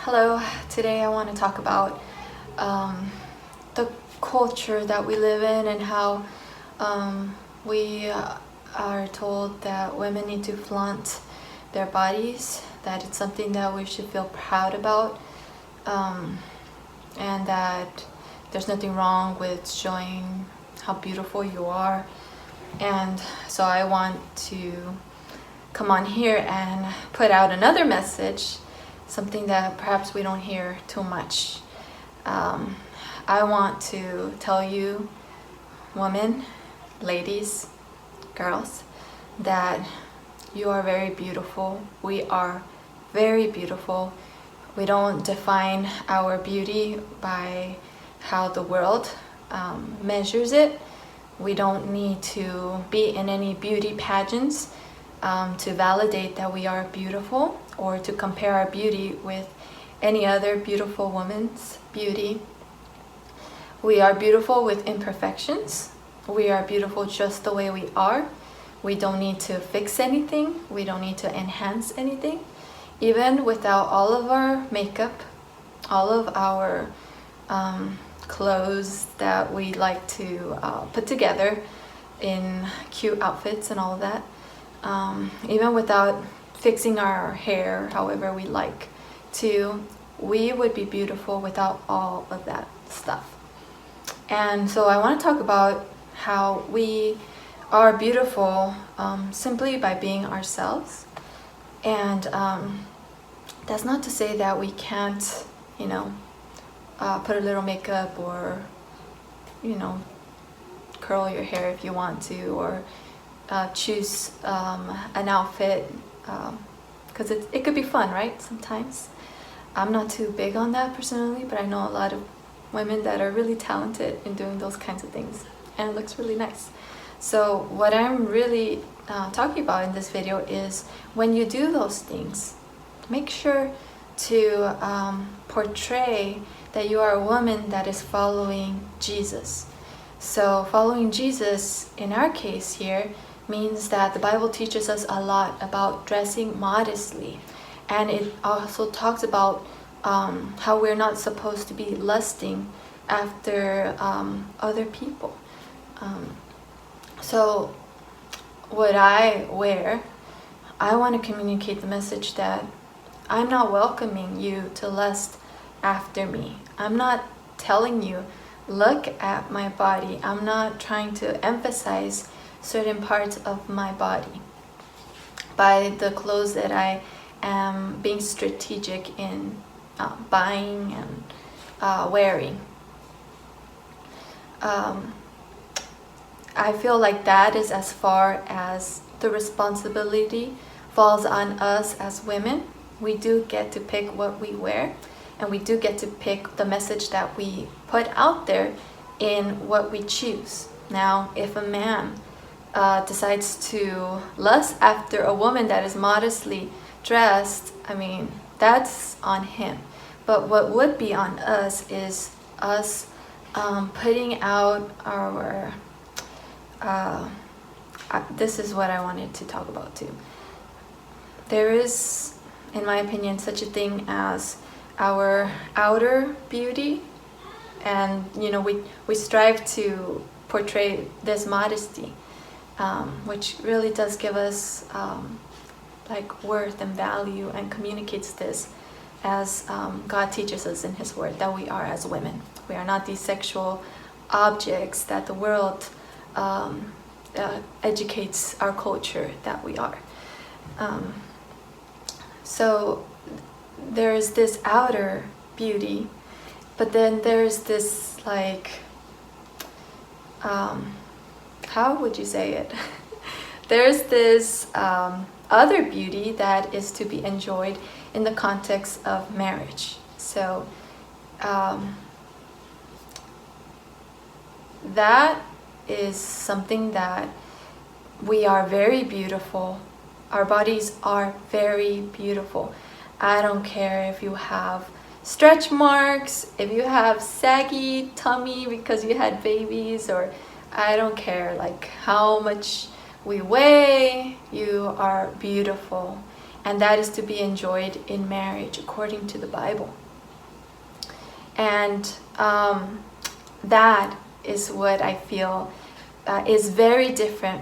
Hello, today I want to talk about the culture that we live in and how we are told that women need to flaunt their bodies, that it's something that we should feel proud about, and that there's nothing wrong with showing how beautiful you are. And so I want to come on here and put out another message, something that perhaps we don't hear too much. I want to tell you, women, ladies, girls, that you are very beautiful. We are very beautiful. We don't define our beauty by how the world measures it. We don't need to be in any beauty pageants to validate that we are beautiful, or to compare our beauty with any other beautiful woman's beauty. We are beautiful with imperfections. We are beautiful just the way we are. We don't need to fix anything. We don't need to enhance anything. Even without all of our makeup, all of our clothes that we like to put together in cute outfits and all of that, even without fixing our hair however we like to, we would be beautiful without all of that stuff. And so I want to talk about how we are beautiful simply by being ourselves. And that's not to say that we can't, put a little makeup, or curl your hair if you want to, or choose an outfit, because it could be fun, right? Sometimes. I'm not too big on that personally, but I know a lot of women that are really talented in doing those kinds of things, and it looks really nice. So what I'm really talking about in this video is, when you do those things, make sure to portray that you are a woman that is following Jesus. So following Jesus, in our case here, means that the Bible teaches us a lot about dressing modestly, and it also talks about how we're not supposed to be lusting after other people. So what I wear, I want to communicate the message that I'm not welcoming you to lust after me. I'm not telling you, look at my body. I'm not trying to emphasize certain parts of my body by the clothes that I am being strategic in buying and wearing. I feel like that is as far as the responsibility falls on us as women. We do get to pick what we wear, and we do get to pick the message that we put out there in what we choose. Now, if a man decides to lust after a woman that is modestly dressed, that's on him. But what would be on us is us putting out our this is what I wanted to talk about too. There is, in my opinion, such a thing as our outer beauty, and we strive to portray this modesty, which really does give us worth and value, and communicates this as God teaches us in His Word, that we are as women. We are not these sexual objects that the world educates our culture that we are. So there is this outer beauty, but then there's this how would you say it? There's this other beauty that is to be enjoyed in the context of marriage. So that is something that we are very beautiful. Our bodies are very beautiful. I don't care if you have stretch marks, if you have saggy tummy because you had babies, or I don't care how much we weigh, you are beautiful. and that is to be enjoyed in marriage according to the Bible. And that is what I feel is very different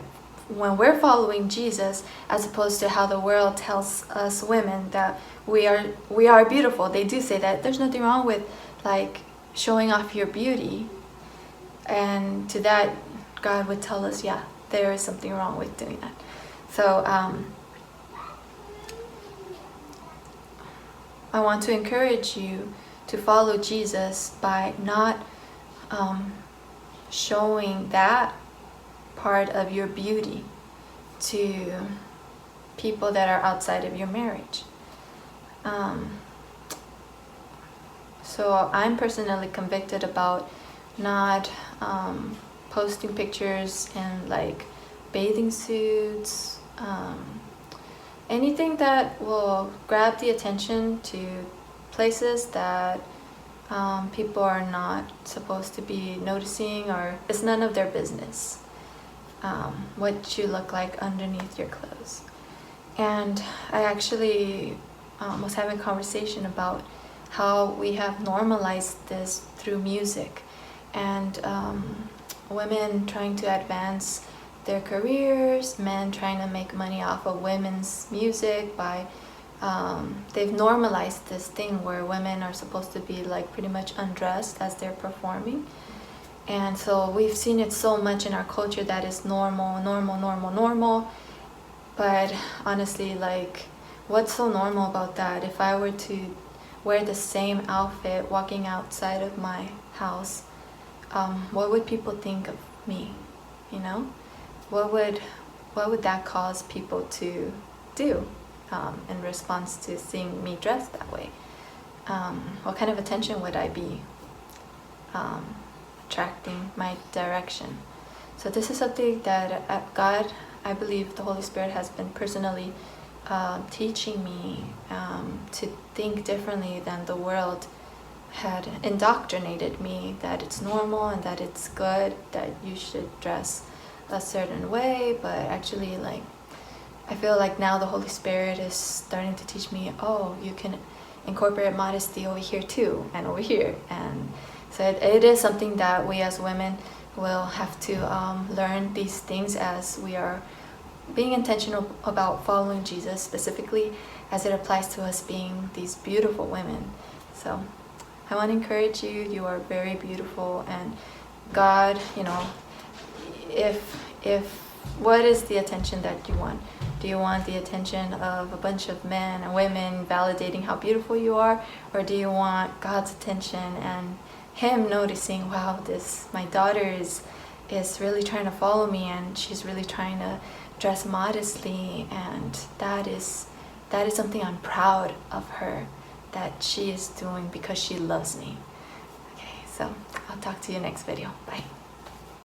when we're following Jesus, as opposed to how the world tells us women that we are beautiful. They do say that there's nothing wrong with like showing off your beauty, and to that God would tell us, yeah, there is something wrong with doing that. So I want to encourage you to follow Jesus by not showing that part of your beauty to people that are outside of your marriage. So I'm personally convicted about not posting pictures in like bathing suits, anything that will grab the attention to places that people are not supposed to be noticing, or it's none of their business what you look like underneath your clothes. And I actually was having a conversation about how we have normalized this through music, and women trying to advance their careers, men trying to make money off of women's music by they've normalized this thing where women are supposed to be like pretty much undressed as they're performing. And so we've seen it so much in our culture that is normal. But honestly, like, what's so normal about that? If I were to wear the same outfit walking outside of my house, what would people think of me? You know, what would that cause people to do in response to seeing me dressed that way? What kind of attention would I be attracting my direction? So this is something that God, I believe the Holy Spirit has been personally teaching me to think differently than the world had indoctrinated me, that it's normal and that it's good, that you should dress a certain way. But actually, like, I feel like now the Holy Spirit is starting to teach me, oh, you can incorporate modesty over here too, and over here. And so it is something that we as women will have to learn these things as we are being intentional about following Jesus, specifically as it applies to us being these beautiful women. So I want to encourage you. You are very beautiful, and God, you know, if what is the attention that you want? Do you want the attention of a bunch of men and women validating how beautiful you are, or do you want God's attention and Him noticing, wow, my daughter is really trying to follow me, and she's really trying to dress modestly, and that is something I'm proud of her that she is doing because she loves me. Okay, so I'll talk to you next video. Bye.